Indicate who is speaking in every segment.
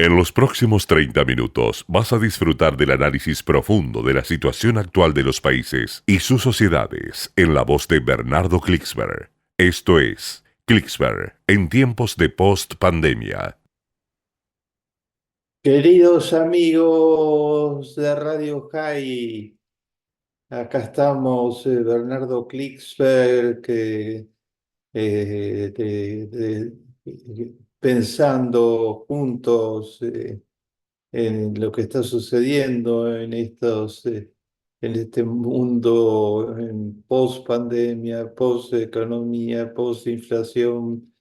Speaker 1: En los próximos 30 minutos vas a disfrutar del análisis profundo de la situación actual de los países y sus sociedades en la voz de Bernardo Klicksberg. Esto es Klicksberg en tiempos de post-pandemia.
Speaker 2: Queridos amigos de Radio High, acá estamos, Bernardo Klicksberg, pensando juntos en lo que está sucediendo en este mundo en post-pandemia, post-economía, post-inflación,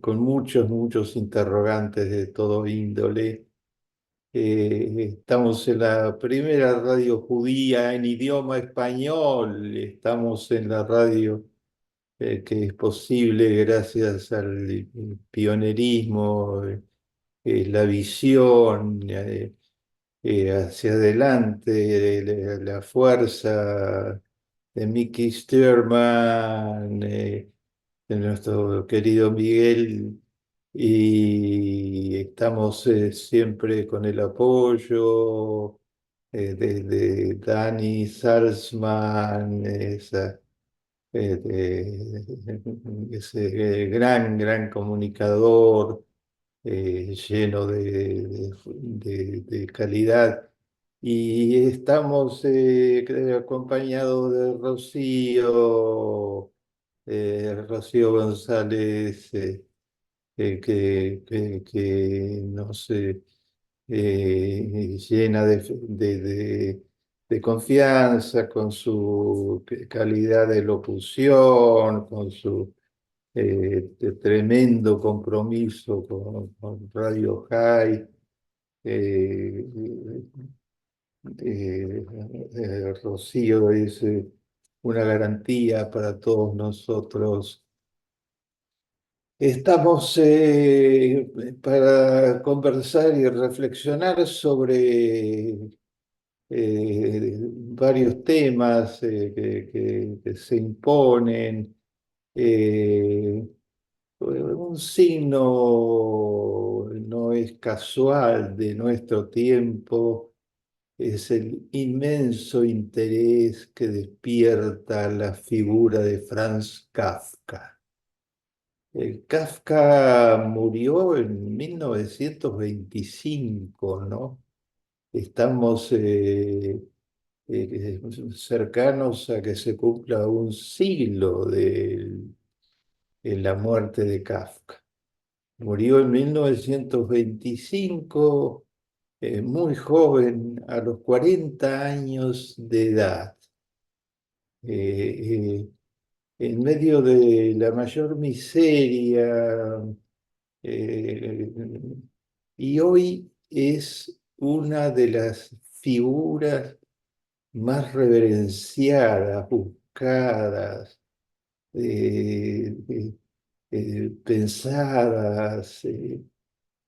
Speaker 2: con muchos interrogantes de todo índole. Estamos en la primera radio judía en idioma español. Estamos en la radio que es posible gracias al pionerismo, la visión hacia adelante, la fuerza de Mickey Sturman, de nuestro querido Miguel, y estamos siempre con el apoyo de Dani Salzman, ese gran comunicador lleno de calidad. Y estamos acompañados de Rocío González, que nos llena de confianza con su calidad de locución, con su tremendo compromiso con Radio High. eh, eh, Rocío es una garantía para todos nosotros. Estamos para conversar y reflexionar sobre varios temas que se imponen. Un signo no es casual de nuestro tiempo, es el inmenso interés que despierta la figura de Franz Kafka. Kafka murió en 1925, ¿no? Estamos cercanos a que se cumpla un siglo de la muerte de Kafka. Murió en 1925, muy joven, a los 40 años de edad. Eh, en medio de la mayor miseria, eh, y hoy es una de las figuras más reverenciadas, buscadas, pensadas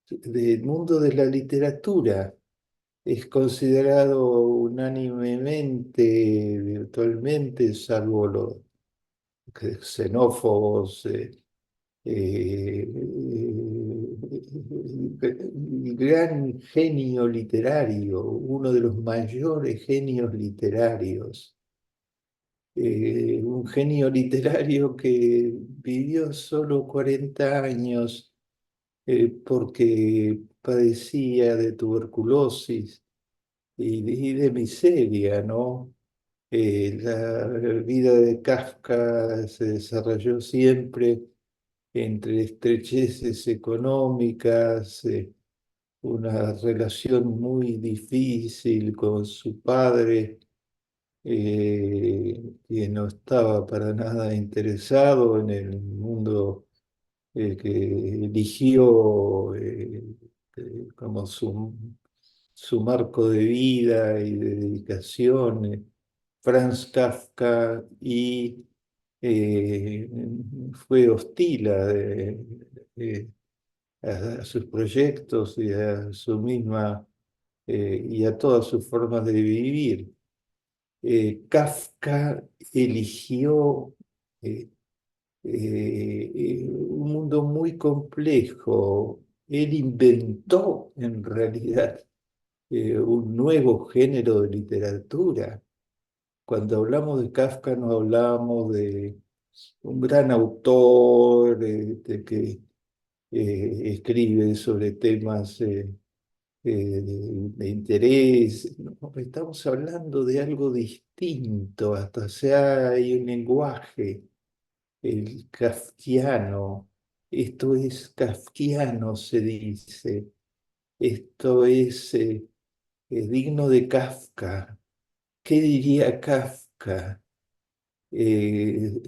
Speaker 2: del mundo de la literatura. Es considerado unánimemente, virtualmente, salvo los xenófobos, gran genio literario, uno de los mayores genios literarios. Un genio literario que vivió solo 40 años porque padecía de tuberculosis y de miseria, ¿no? La vida de Kafka se desarrolló siempre entre estrecheces económicas, una relación muy difícil con su padre, que no estaba para nada interesado en el mundo que eligió como su marco de vida y de dedicación, Franz Kafka, y eh, fue hostil eh, a sus proyectos y a su misma y a todas sus formas de vivir. Kafka eligió un mundo muy complejo, él inventó en realidad un nuevo género de literatura. Cuando hablamos de Kafka no hablamos de un gran autor que escribe sobre temas de interés. No, estamos hablando de algo distinto, hasta sea hay un lenguaje, el kafkiano. Esto es kafkiano, se dice. Esto es digno de Kafka. ¿Qué diría Kafka? Eh,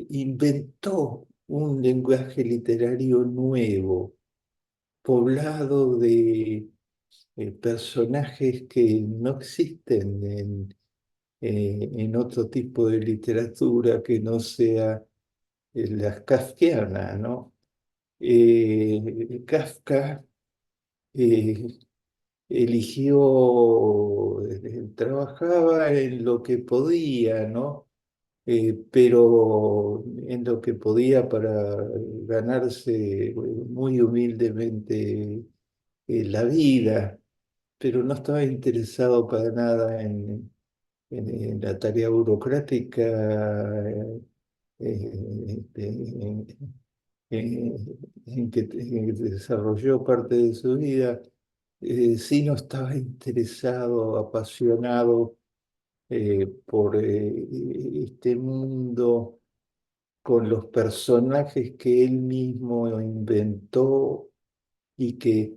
Speaker 2: Inventó un lenguaje literario nuevo, poblado de personajes que no existen en otro tipo de literatura que no sea la kafkiana, ¿no? Kafka eh, eligió, trabajaba en lo que podía, ¿no? Pero en lo que podía para ganarse muy humildemente la vida, pero no estaba interesado para nada en la tarea burocrática, en, en que desarrolló parte de su vida, sino estaba interesado, apasionado por este mundo con los personajes que él mismo inventó y que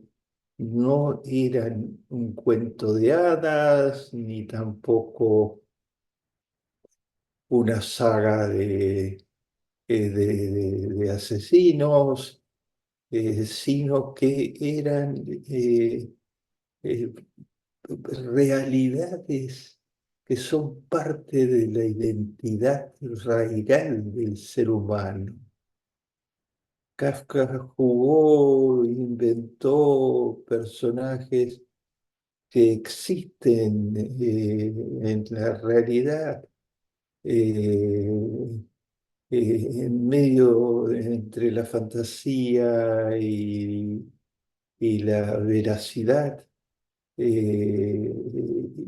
Speaker 2: no eran un cuento de hadas, ni tampoco una saga de asesinos, sino que eran eh, realidades que son parte de la identidad raigal del ser humano. Kafka jugó, inventó personajes que existen en la realidad, eh, en medio entre la fantasía y la veracidad,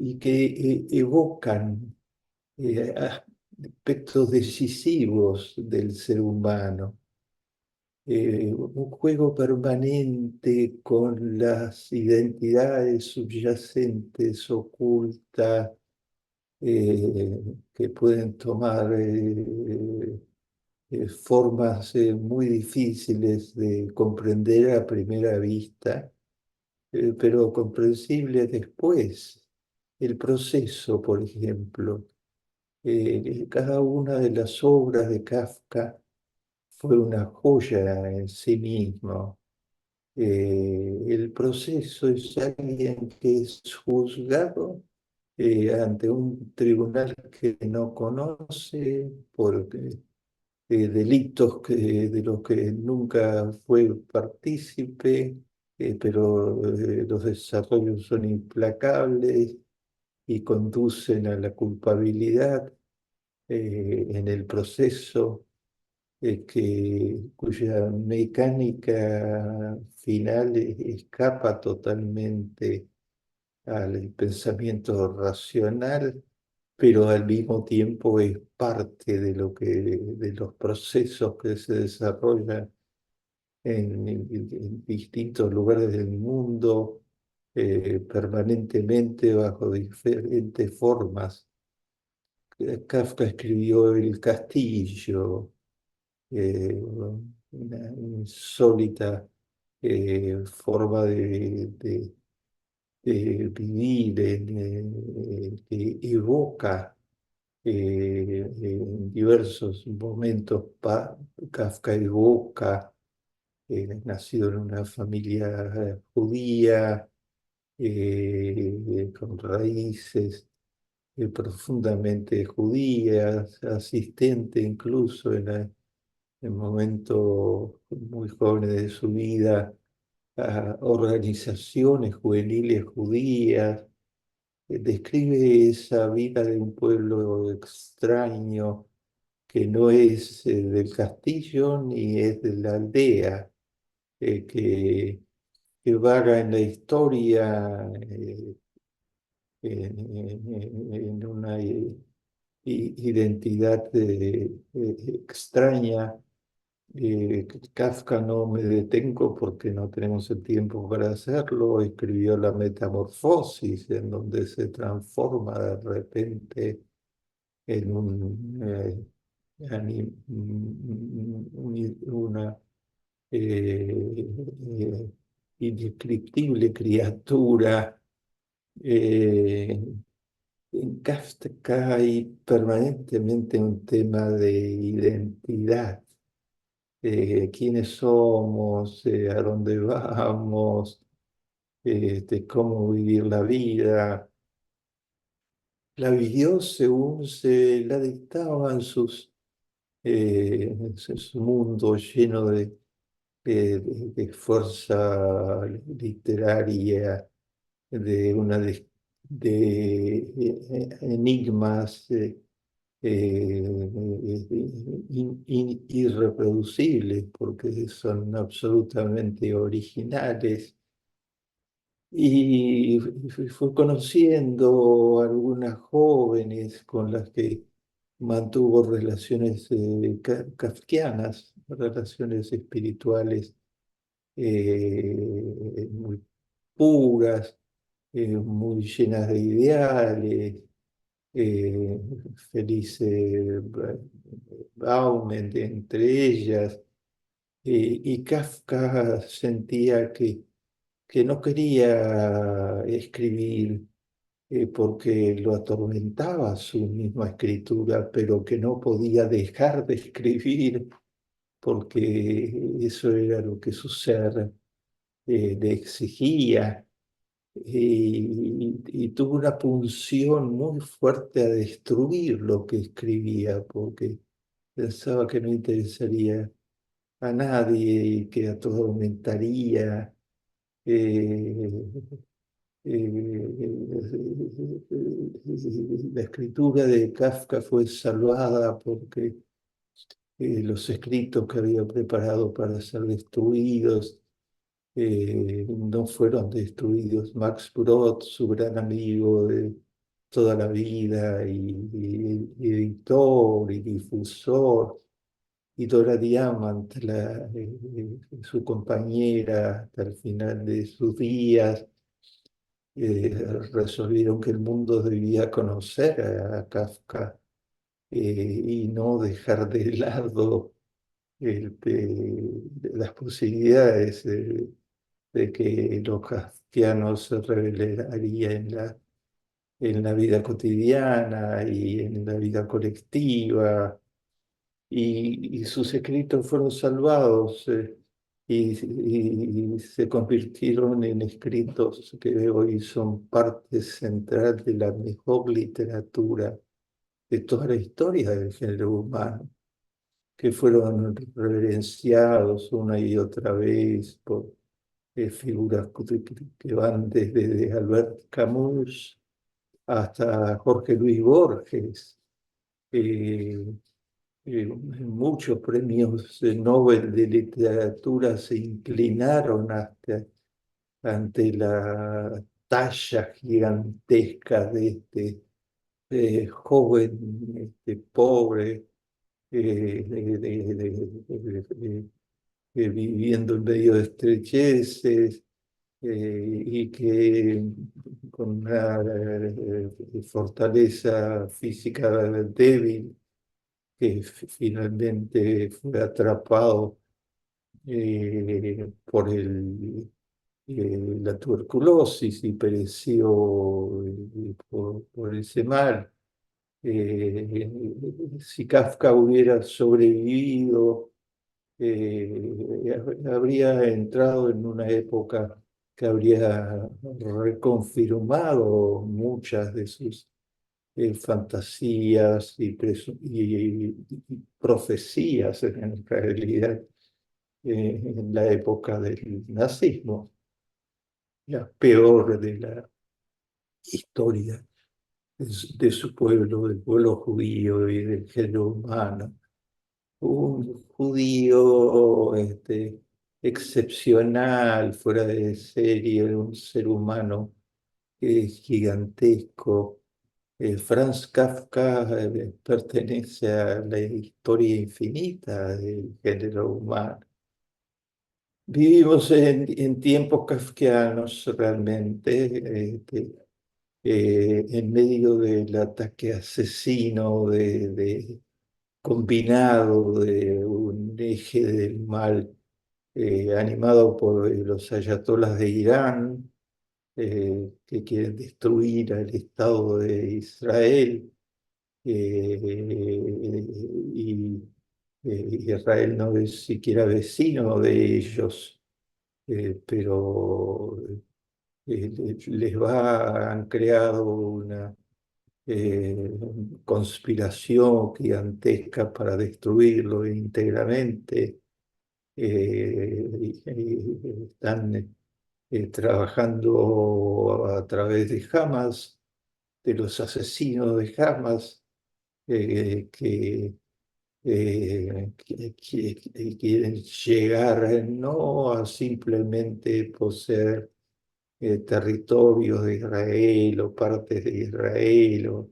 Speaker 2: y que evocan aspectos decisivos del ser humano. Un juego permanente con las identidades subyacentes, ocultas, que pueden tomar formas muy difíciles de comprender a primera vista, pero comprensibles después. El proceso, por ejemplo, cada una de las obras de Kafka fue una joya en sí mismo. El proceso es alguien que es juzgado ante un tribunal que no conoce por delitos de los que nunca fue partícipe, pero los desarrollos son implacables y conducen a la culpabilidad en el proceso, cuya mecánica final escapa totalmente al pensamiento racional, pero al mismo tiempo es parte de de los procesos que se desarrollan en distintos lugares del mundo, permanentemente bajo diferentes formas. Kafka escribió El Castillo, una insólita forma de vivir que evoca en diversos momentos. Kafka evoca, nacido en una familia judía, con raíces profundamente judías, asistente incluso en momentos muy jóvenes de su vida a organizaciones juveniles judías. Describe esa vida de un pueblo extraño que no es del castillo ni es de la aldea, que que vaga en la historia en una identidad extraña. Kafka, no me detengo porque no tenemos el tiempo para hacerlo, escribió La Metamorfosis, en donde se transforma de repente en una eh, indescriptible criatura. Eh, en Kafka hay permanentemente un tema de identidad, quiénes somos, a dónde vamos, cómo vivir la vida. La vivió según se la dictaban su mundo lleno de fuerza literaria, de enigmas irreproducibles, porque son absolutamente originales. Y fue conociendo algunas jóvenes con las que mantuvo relaciones kafkianas, relaciones espirituales muy puras, muy llenas de ideales. eh, Felice Baumen entre ellas, y Kafka sentía que no quería escribir porque lo atormentaba su misma escritura, pero que no podía dejar de escribir porque eso era lo que su ser le exigía. Y tuvo una pulsión muy fuerte a destruir lo que escribía, porque pensaba que no interesaría a nadie y que atormentaría. eh, la escritura de Kafka fue salvada porque los escritos que había preparado para ser destruidos no fueron destruidos. Max Brod, su gran amigo de toda la vida, y editor y difusor, y Dora Diamant, su compañera hasta el final de sus días, resolvieron que el mundo debía conocer a Kafka y no dejar de lado las posibilidades de que los kafkianos se revelaría en la vida cotidiana y en la vida colectiva, y sus escritos fueron salvados y se convirtieron en escritos que hoy son parte central de la mejor literatura de toda la historia del género humano, que fueron reverenciados una y otra vez por figuras que van desde Albert Camus hasta Jorge Luis Borges. eh, Muchos premios Nobel de literatura se inclinaron ante la talla gigantesca de este joven, pobre, viviendo en medio de estrecheces, y que con una fortaleza física débil, que finalmente fue atrapado por la tuberculosis y pereció por ese mal. Eh, si Kafka hubiera sobrevivido, habría entrado en una época que habría reconfirmado muchas de sus fantasías y profecías en realidad, en la época del nazismo, la peor de la historia de su pueblo, del pueblo judío y del género humano. Un judío excepcional, fuera de serie, un ser humano gigantesco. Franz Kafka pertenece a la historia infinita del género humano. Vivimos en tiempos kafkianos realmente, en medio del ataque asesino combinado de un eje del mal animado por los ayatolás de Irán, que quieren destruir al Estado de Israel. Y Israel no es siquiera vecino de ellos, pero han creado una eh, conspiración gigantesca para destruirlo íntegramente. Están trabajando a través de Hamas, de los asesinos de Hamas, que quieren llegar no a simplemente poseer territorios de Israel o partes de Israel,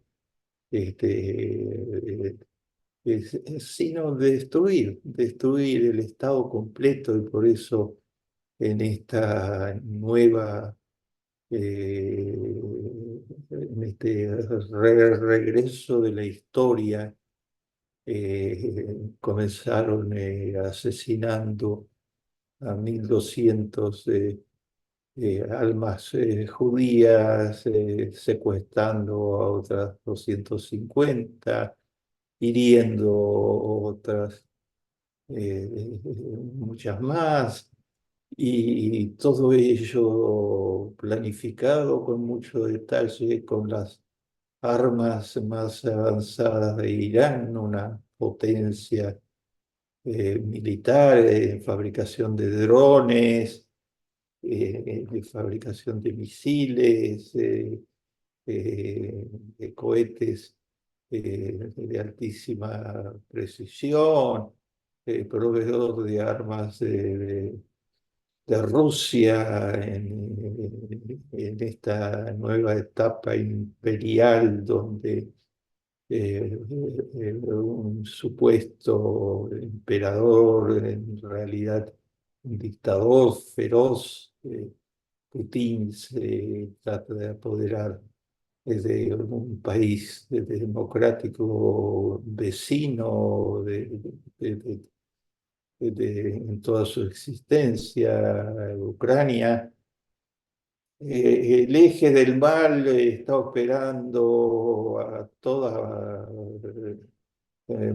Speaker 2: sino destruir el Estado completo, y por eso en esta nueva, en este regreso de la historia, comenzaron asesinando a 1.200 almas judías, secuestrando a otras 250, hiriendo otras muchas más, y todo ello planificado con mucho detalle, con las armas más avanzadas de Irán, una potencia militar en fabricación de drones, de fabricación de misiles, de cohetes de altísima precisión, proveedor de armas de Rusia en esta nueva etapa imperial donde un supuesto emperador, en realidad un dictador feroz, Putin, se trata de apoderar de un país democrático vecino en toda su existencia, Ucrania. El eje del mal está operando a toda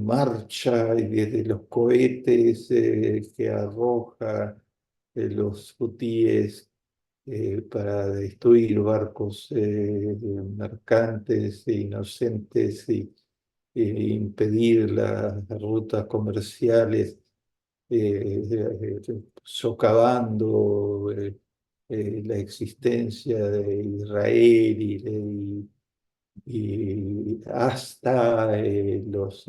Speaker 2: marcha, y desde los cohetes que arroja los hutíes para destruir barcos mercantes e inocentes, impedir las rutas comerciales, socavando la existencia de Israel, y hasta los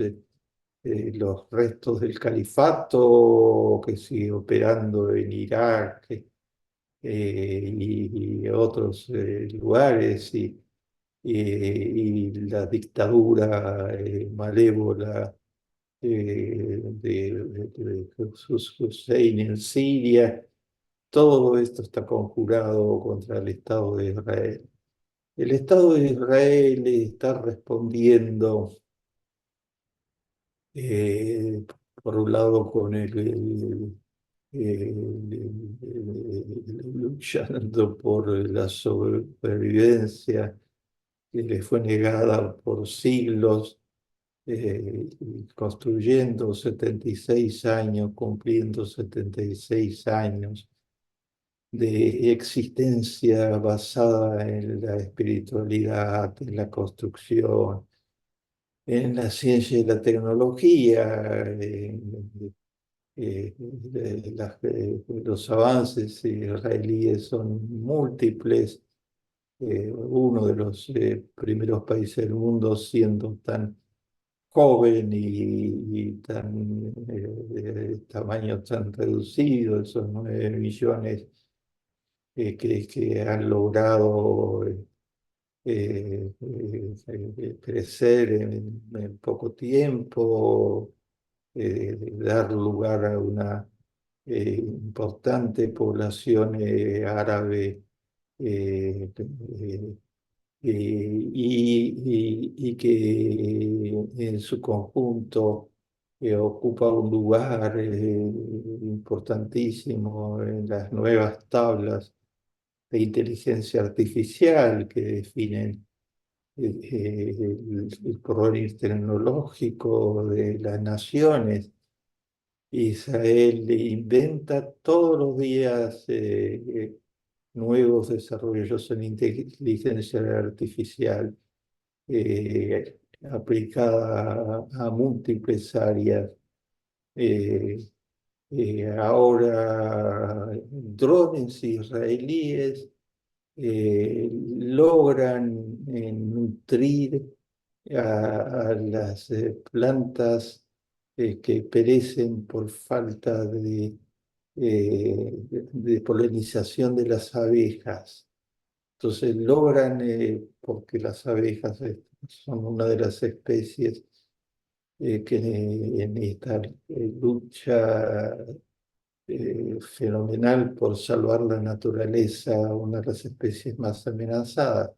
Speaker 2: restos del califato que sigue operando en Irak, y otros lugares, y la dictadura malévola de Jesús Hussein en Siria. Todo esto está conjurado contra el Estado de Israel. El Estado de Israel está respondiendo, eh, por un lado, con luchando por la supervivencia que le fue negada por siglos, y construyendo 76 años, cumpliendo 76 años de existencia basada en la espiritualidad, en la construcción, en la ciencia y la tecnología. Los avances israelíes son múltiples. Uno de los primeros países del mundo siendo tan joven y tan, de tamaño tan reducido, esos 9 millones que han logrado crecer en poco tiempo, dar lugar a una importante población árabe y que en su conjunto ocupa un lugar importantísimo en las nuevas tablas de inteligencia artificial que definen el porvenir tecnológico de las naciones. Israel inventa todos los días nuevos desarrollos en inteligencia artificial aplicada a múltiples áreas. Eh, Ahora drones israelíes logran nutrir a las plantas que perecen por falta de polinización de las abejas. Entonces logran, porque las abejas son una de las especies que en esta lucha fenomenal por salvar la naturaleza, una de las especies más amenazadas.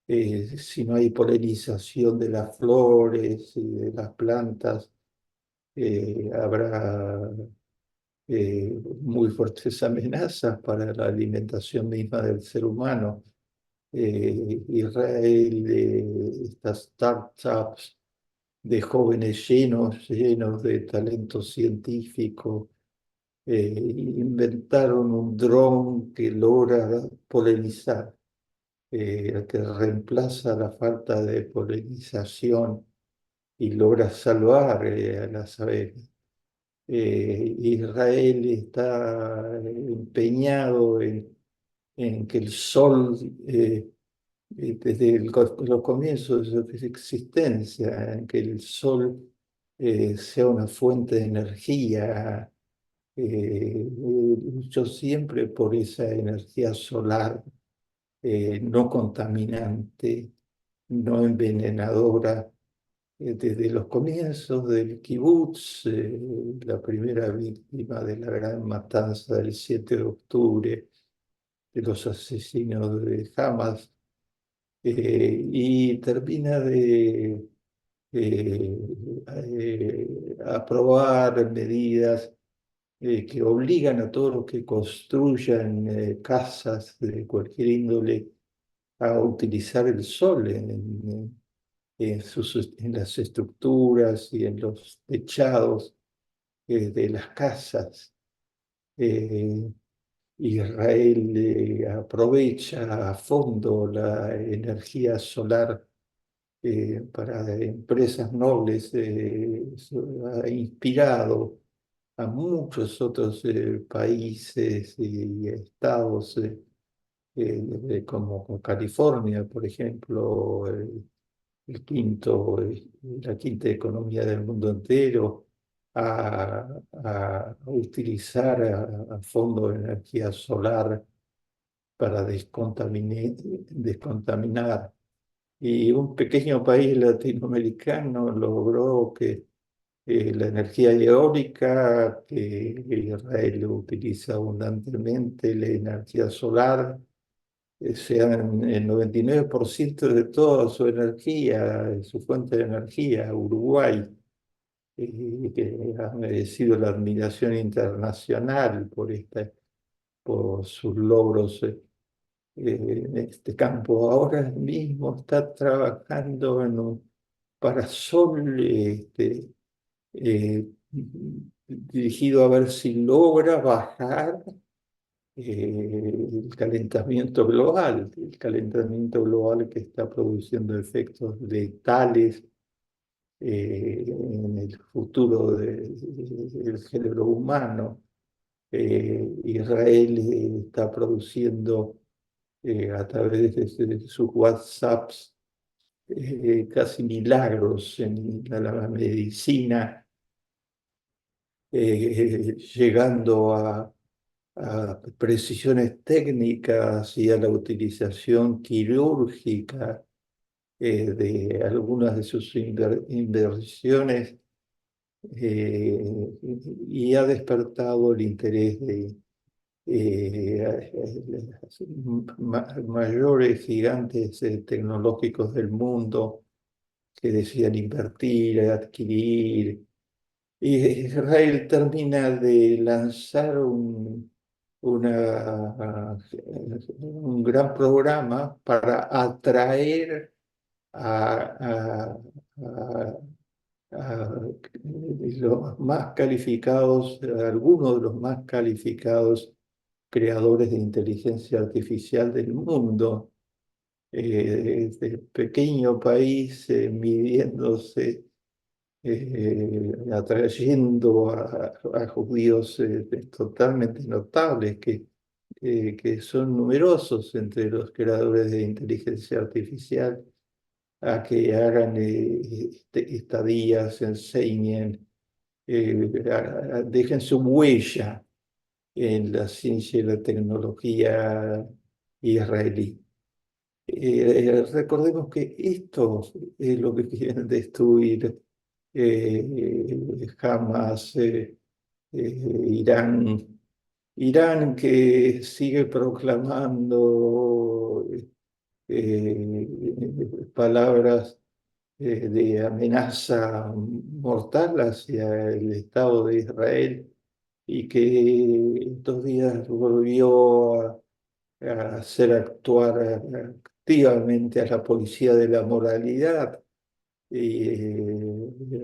Speaker 2: Si no hay polinización de las flores y de las plantas, habrá muy fuertes amenazas para la alimentación misma del ser humano. Israel, estas startups de jóvenes llenos de talento científico, inventaron un dron que logra polinizar, que reemplaza la falta de polinización y logra salvar a las abejas. Israel está empeñado en que el sol, desde los comienzos de su existencia, en que el sol sea una fuente de energía. Luchó siempre por esa energía solar no contaminante, no envenenadora. Desde los comienzos del kibutz, la primera víctima de la gran matanza del 7 de octubre, de los asesinos de Hamas, y termina de eh, aprobar medidas que obligan a todos los que construyan casas de cualquier índole a utilizar el sol en las estructuras y en los techados de las casas. Eh, Israel aprovecha a fondo la energía solar para empresas nobles, ha inspirado a muchos otros países y estados, como California, por ejemplo, la quinta economía del mundo entero, a utilizar a fondo energía solar para descontaminar. Y un pequeño país latinoamericano logró que la energía eólica, que Israel utiliza abundantemente, la energía solar, sean el 99% de toda su energía, de su fuente de energía, Uruguay, que ha merecido la admiración internacional por sus logros en este campo. Ahora mismo está trabajando en un parasol dirigido a ver si logra bajar el calentamiento global que está produciendo efectos letales en el futuro del género humano. Israel está produciendo a través de sus WhatsApps casi milagros en la medicina, llegando a precisiones técnicas y a la utilización quirúrgica de algunas de sus inversiones, eh, y ha despertado el interés de mayores gigantes tecnológicos del mundo que decían invertir, adquirir. Y Israel termina de lanzar un gran programa para atraer a, a- a los más calificados, algunos de los más calificados creadores de inteligencia artificial del mundo. Este pequeño país midiéndose, atrayendo a judíos totalmente notables que son numerosos entre los creadores de inteligencia artificial, a que hagan estadías, enseñen, dejen su huella en la ciencia y la tecnología israelí. Recordemos que esto es lo que quieren destruir Hamas, Irán. Irán, que sigue proclamando palabras de amenaza mortal hacia el Estado de Israel, y que estos días volvió a hacer actuar activamente a la policía de la moralidad.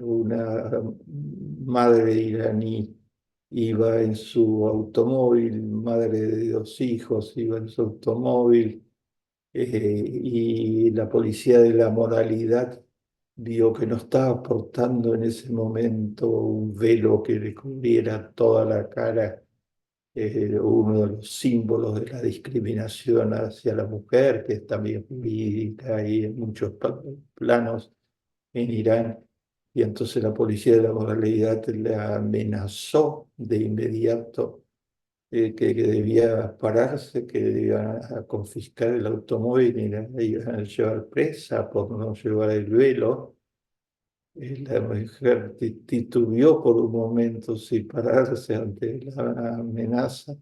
Speaker 2: Una madre iraní iba en su automóvil, madre de dos hijos, iba en su automóvil, y la policía de la moralidad vio que no estaba portando en ese momento un velo que le cubriera toda la cara, uno de los símbolos de la discriminación hacia la mujer, que es también jurídica y en muchos planos en Irán. Y entonces la policía de la moralidad la amenazó de inmediato, que debía pararse, que debían a confiscar el automóvil y la iban a llevar presa por no llevar el velo. La mujer titubeó por un momento si pararse ante la amenaza,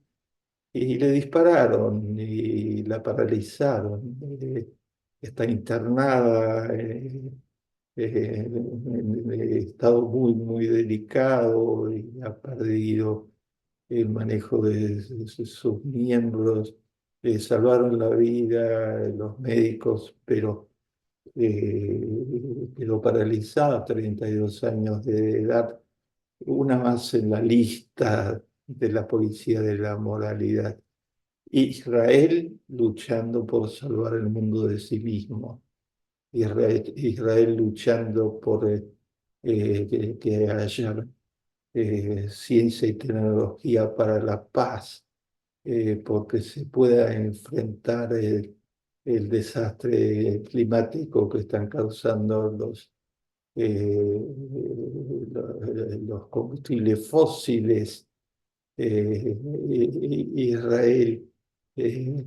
Speaker 2: y le dispararon y la paralizaron. Está internada en estado muy, muy delicado, y ha perdido el manejo de sus miembros. Le salvaron la vida los médicos, pero quedó paralizada, 32 años de edad, una más en la lista de la policía de la moralidad. Israel luchando por salvar el mundo de sí mismo. Israel luchando por que haya ciencia y tecnología para la paz, porque se pueda enfrentar el desastre climático que están causando los combustibles fósiles. Israel,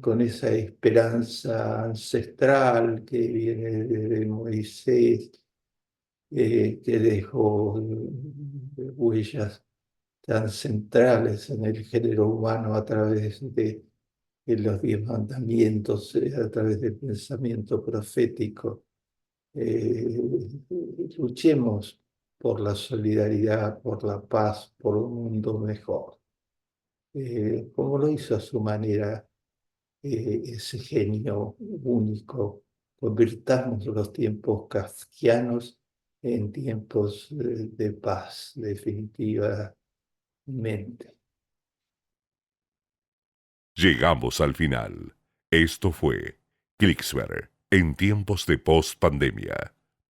Speaker 2: con esa esperanza ancestral que viene de Moisés, que dejó huellas tan centrales en el género humano a través de los 10 mandamientos, a través del pensamiento profético. Eh, Luchemos por la solidaridad, por la paz, por un mundo mejor, como lo hizo a su manera ese genio único. Convirtamos los tiempos kafkianos en tiempos de paz, definitivamente.
Speaker 1: Llegamos al final. Esto fue Clicksberg en tiempos de post-pandemia.